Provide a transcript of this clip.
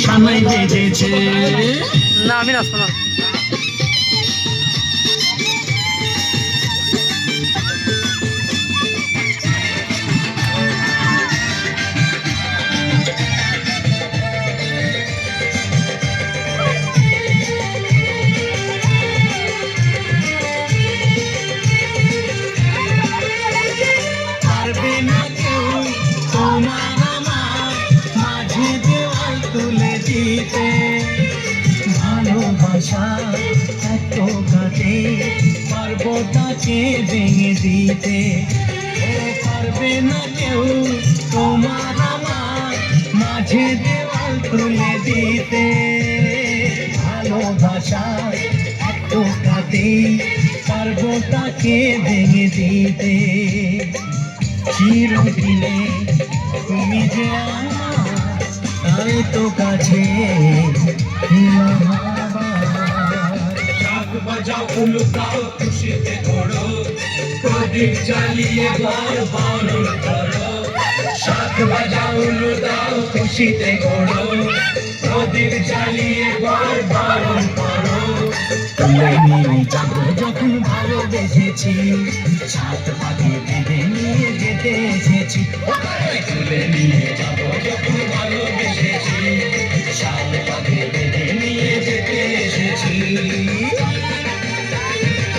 সানাই বেজেছে। না আমি নাচবো না। পারবে না কেউ তোমার আমার মাঝে দেওয়াল তুলে দিতে, ভালোবাসা এত কাটে পারবো তাকে ভেঙে দিতে। ও পারবে না কেউ তোমার আমার মাঝে দেওয়াল তুলে দিতে, ভালোবাসা এত কাটে পারবো তাকে ভেঙে দিতে। চিরদিনে তুমি যে আমার, তাই তো কাছে এলাম আবার। শাক বাজাও উলুকাও খুশিতে ঘোড়ো, প্রদীপ জ্বালিয়ে ঘর বরণ করো। শাক বাজাও উলুকাও খুশিতে ঘোড়ো, প্রদীপ জ্বালিয়ে ঘর বরণ করো। তুলে নিয়ে যাবো যখন ভালোবেসেছি, ছাদ পাখি বেঁধে নিয়ে যেতে এসেছি। তুলে নিয়ে যাবো